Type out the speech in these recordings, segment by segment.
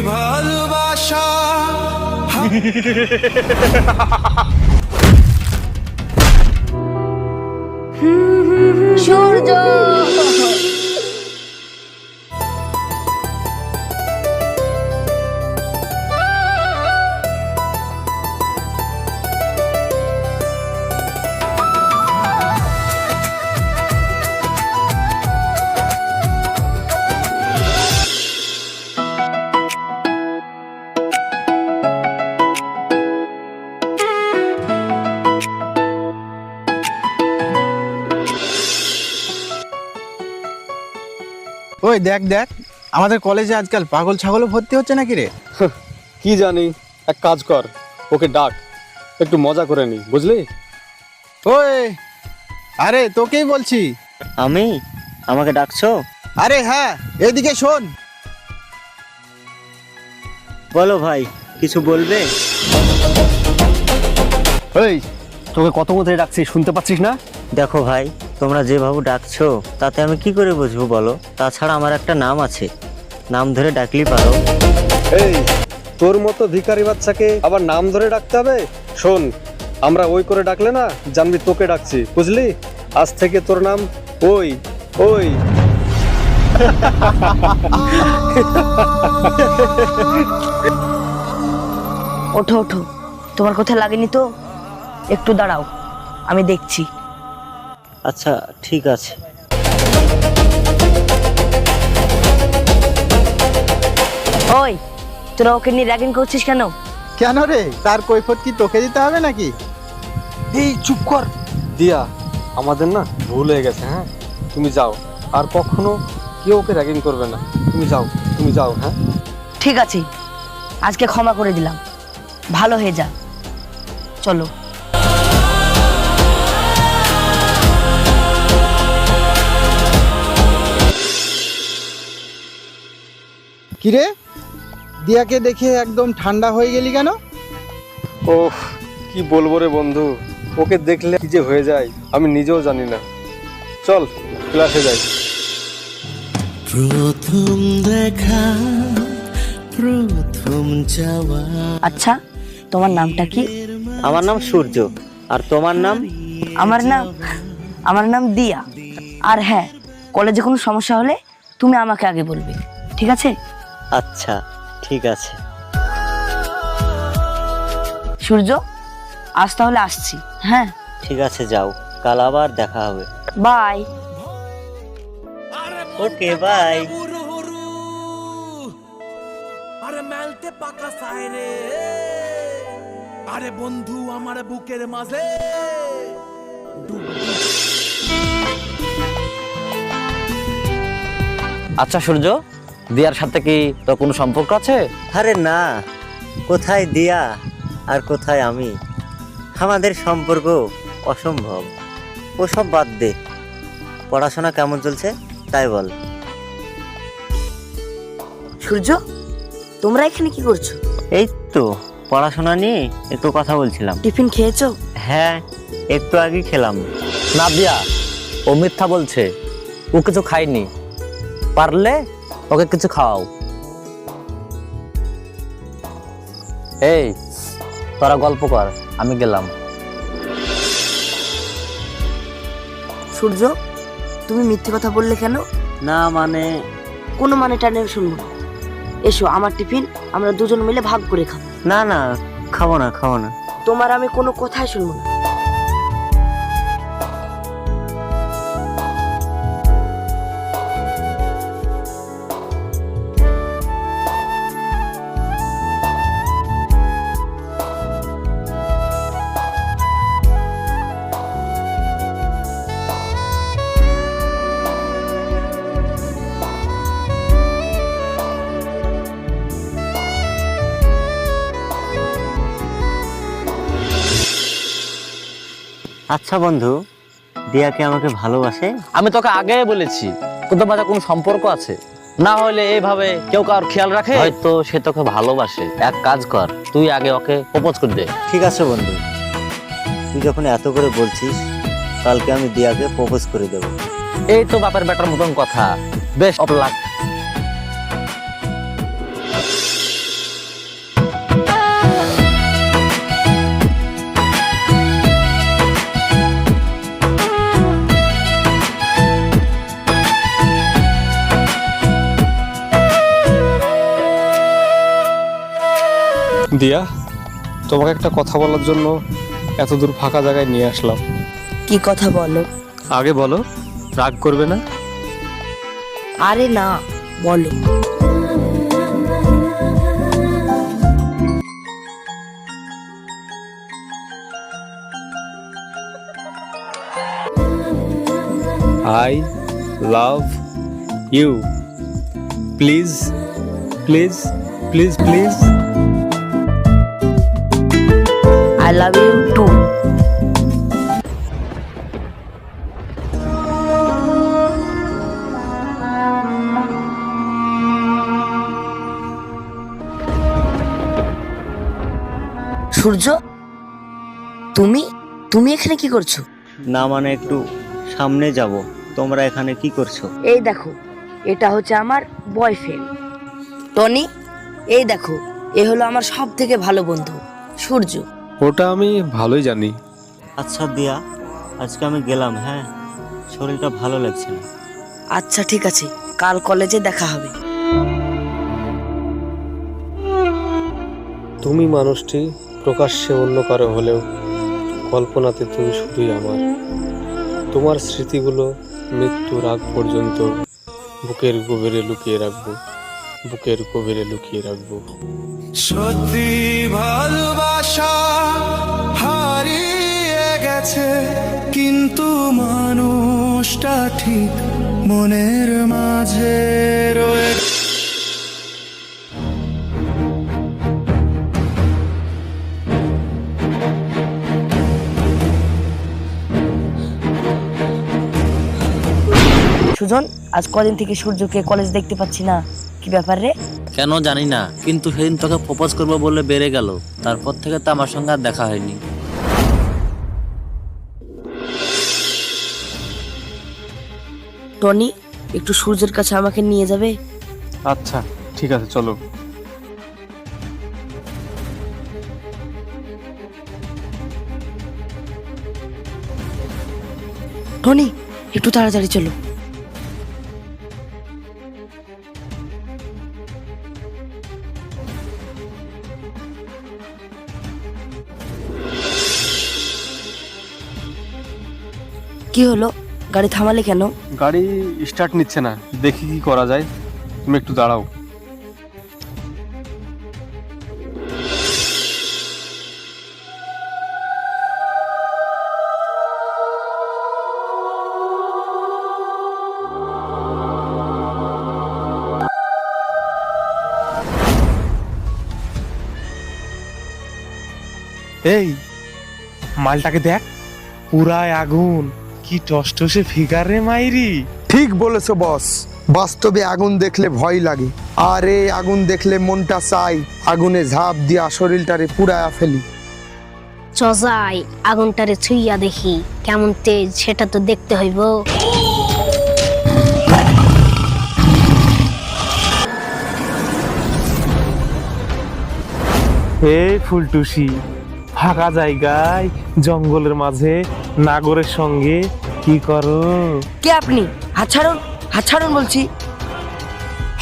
ভালোবাসা সূর্য ওই দেখ দেখ আমাদের কলেজে আজকাল পাগল ছাগলও ভর্তি হচ্ছে নাকি রে? কি জানি, এক কাজ কর, ওকে ডাক, একটু মজা করে নি, বুঝলি? ওই আরে তোকেই বলছি। আমি? আমাকে ডাকছো? আরে হ্যাঁ, এদিকে শোন। বলো ভাই, কিছু বলবে? এই তোকে কত মতো ডাকছি, শুনতে পাচ্ছিস না? দেখো ভাই, তোমরা যেভাবে ডাকছো তাতে আমি কি করে বুঝবো বলো? তাছাড়া আমার একটা নাম আছে, নাম ধরে ডাকলেই পারো। এই তোর মতো ভিখারি বাচ্চাকে আবার নাম ধরে ডাকতে হবে? শোন, আমরা ওই করে ডাকলে না জানবি তোকে ডাকছি, বুঝলি? আজ থেকে তোর নাম ওই ওই। ওঠো ওঠো, তোমার কোথায় লাগেনি তো? একটু দাঁড়াও, আমি দেখছি। আচ্ছা ঠিক আছে। ওই তোরা ওকে নিয়ে র্যাগিং করছিস কেন? কেন রে, তার কৈফত কি তোকে দিতে হবে নাকি? এই চুপ কর দিয়া, আমাদের না ভুল হয়ে গেছে। হ্যাঁ তুমি যাও, আর কখনো কেউ ওকে র্যাগিং করবে না। তুমি যাও, তুমি যাও। হ্যাঁ ঠিক আছে, আজকে ক্ষমা করে দিলাম, ভালো হয়ে যা। চলো। কিরে, দিয়াকে দেখে একদম ঠান্ডা হয়ে গেলি কেন? ওহ, কি বলবো রে বন্ধু, ওকে দেখলে কি যে হয়ে যায় আমি নিজেও জানি না। চল ক্লাসে যাই। প্রথম দেখা প্রথম যাওয়া। আচ্ছা, তোমার নামটা কি? আমার নাম সূর্য। আর তোমার নাম? আমার নাম দিয়া। আর হ্যাঁ, কলেজে কোনো সমস্যা হলে তুমি আমাকে আগে বলবে, ঠিক আছে? আচ্ছা ঠিক আছে। সূর্য, আজ তাহলে আসছি। হ্যাঁ ঠিক আছে, যাও, কাল আবার দেখা হবে। বাই। Okay bye. আরে মেলতে পাকা সাইরে, আরে বন্ধু আমার বুকের মাঝে। আচ্ছা সূর্য, দিয়ার সাথে কি তোর কোনো সম্পর্ক আছে? আরে না, কোথায় দিয়া আর কোথায় আমি, আমাদের সম্পর্ক অসম্ভব। ওসব বাদ দে, পড়াশোনা কেমন চলছে তাই বল। সূর্য, তোমরা এখানে কি করছো? এই তো পড়াশোনা নিয়ে একটু কথা বলছিলাম। টিফিন খেয়েছো? হ্যাঁ, একটু আগে খেলাম। না দিয়া, ও মিথ্যা বলছে, ও কিছু খায়নি। পারলে ওকে কিছু খাওয়াও। এই তোরা গল্প কর, আমি গেলাম। সূর্য, তুমি মিথ্যে কথা বললে কেন? না মানে? কোনো মানে টানে শুনবো না। এসো, আমার টিফিন আমরা দুজন মিলে ভাগ করে খাবো। না না, খাবো না খাবো না। তোমার আমি কোনো কথাই শুনবো না। আচ্ছা বন্ধু, দিয়া কি আমাকে ভালোবাসে? আমি তোকে আগে বলেছি তোদের মাঝে কোনো সম্পর্ক আছে, না হলে এইভাবে কেউ কার খেয়াল রাখে? হয়তো সে তোকে ভালোবাসে। এক কাজ কর, তুই আগে ওকে প্রপোজ করে দে। ঠিক আছে বন্ধু, তুই যখন এত করে বলছিস, কালকে আমি দিয়াকে প্রপোজ করে দেবো। এই তো বাপের বেটার মতন কথা, বেশ অফ লাক। দিয়া, তোমাকে একটা কথা বলার জন্য এত দূর ফাঁকা জায়গায় নিয়ে আসলাম। কি কথা বলো? আগে বলো, রাগ করবে না? আরে না, বলো। I love you. Please please please please. I love you too. Surya, তুমি তুমি এখানে কি করছো? না মানে একটু সামনে যাব। তোমরা এখানে কি করছো? এই দেখো, এটা হচ্ছে আমার বয়ফ্রেন্ড টনি। এই দেখো, এ হলো আমার সব থেকে ভালো বন্ধু সূর্য। ওটা আমি ভালোই জানি। আচ্ছা দিয়া, আজকে আমি গেলাম। হ্যাঁ, শরীরটা ভালো লাগছে না। আচ্ছা ঠিক আছে, কাল কলেজে দেখা হবে। তুমি মানুষটি প্রকাশ্যে অন্য কারো হলেও কল্পনাতে তুমি শুধুই আমার। তোমার স্মৃতিগুলো মৃত্যুর আগ পর্যন্ত বুকের গভীরে লুকিয়ে রাখবো, বুকের গভীরে লুকিয়ে রাখবো। সত্যি ভালোবাসা হারিয়ে গেছে, কিন্তু মানুষটা ঠিক মনের মাঝে রয়ে। সুজন, আজ কদিন থেকে সূর্যকে কলেজ দেখতে পাচ্ছি না, কি ব্যাপার রে? কেন জানি না, কিন্তু সেদিন তোকে প্রপোজ করবো বলে বেড়ে গেল, তারপর থেকে তো আমার সঙ্গে আর দেখা হয়নি। টনি, একটু সূর্যের কাছে আমাকে নিয়ে যাবে? আচ্ছা ঠিক আছে, চলো। টনি, একটু তাড়াতাড়ি চলো। কি হলো, গাড়ি থামালে কেন? গাড়ি স্টার্ট নিচ্ছে না, দেখি কি করা যায়। তুমি একটু দাঁড়াও। এই মালটাকে দেখ, পুরাই আগুন, কি টসটসে ফিগার রে মাইরি। ঠিক বলেছো বস, বাস্তবে আগুন দেখলে ভয় লাগে, আর এই আগুন দেখলে মনটা চাই আগুনে ঝাঁপ দিয়া শরীরটারে পুরায়া ফেলি। চজাই আগুনটারে ছুইয়া দেখি কেমন তেজ, সেটা তো দেখতে হইব। এই ফুলটুসি, ফাঁকা জায়গায় জঙ্গলের মাঝে নাগরের সঙ্গে কি করো? কে আপনি? হাত ছাড়ুন, হাত ছাড়ুন বলছি।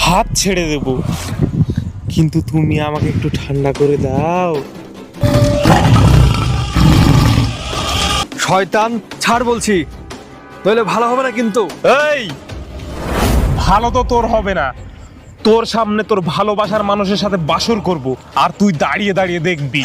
হাত ছেড়ে দেব, কিন্তু তুমি আমাকে একটু ঠান্ডা করে দাও। শয়তান, ছাড় বলছি, নইলে ভালো হবে না কিন্তু। এই, ভালো তো তোর হবে না। তোর সামনে তোর ভালোবাসার মানুষের সাথে বাসর করব, আর তুই দাঁড়িয়ে দাঁড়িয়ে দেখবি।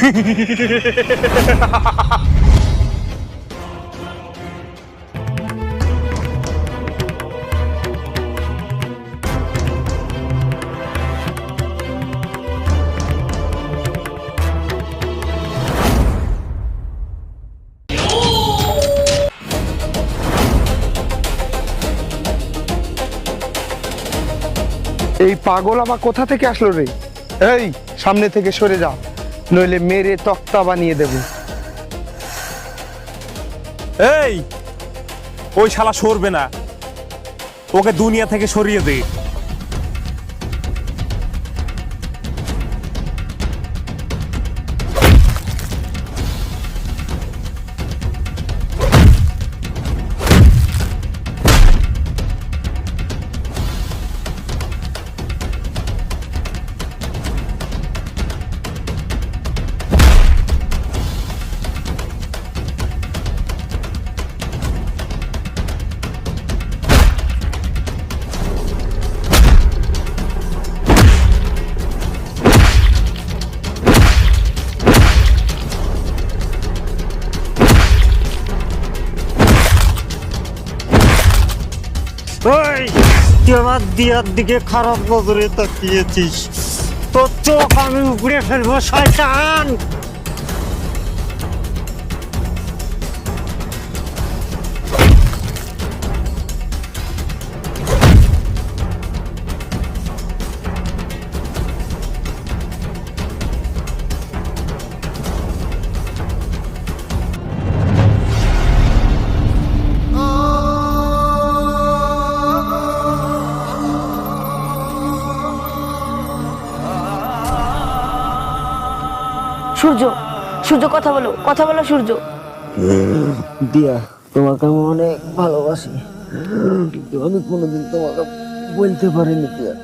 এই পাগল আবার কোথা থেকে আসলো রে? এই, সামনে থেকে সরে যা, নইলে মেরে তক্তা বানিয়ে দেব। এই, ওই শালা সরবে না, ওকে দুনিয়া থেকে সরিয়ে দে। ওই তুই আমার দিয়ার দিকে খারাপ নজরে তাকিয়েছিস, তোর চোখ আমি উপড়ে ফেলবো শয়তান। সূর্য, সূর্য কথা বলো, কথা বলো সূর্য। দিয়া, তোমাকে আমি অনেক ভালোবাসি, কিন্তু আমি কোনোদিন তোমাকে বলতে পারিনি দিয়া।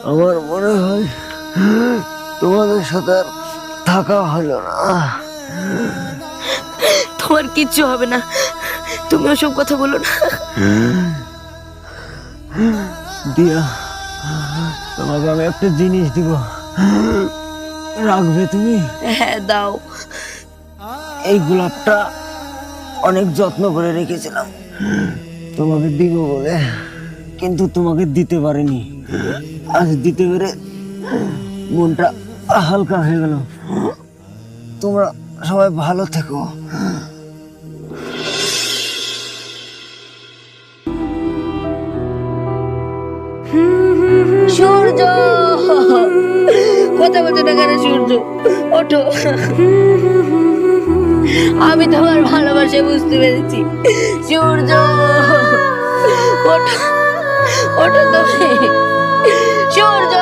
আমার মনে হয় তোমাদের সাথে আর থাকা হলো না। তোমার কিচ্ছু হবে না, তুমি ওসব কথা বলো না। দিয়া, তোমাকে আমি একটা জিনিস দিব, রাখবে তুমি? হ্যাঁ দাও। এই গোলাপটা অনেক যত্ন করে রেখেছিলাম তোমাকে দিব বলে, কিন্তু তোমাকে দিতে পারিনি। আজ দিতে পেরে মনটা হালকা হয়ে গেল। তোমরা সবাই ভালো থেকো। সূর্য, কথা বলছো না কেন সূর্য? ওঠো, আমি তোমার ভালোবাসা বুঝতে পেরেছি। সূর্য, ওঠো, ওঠো তুমি। সূর্য।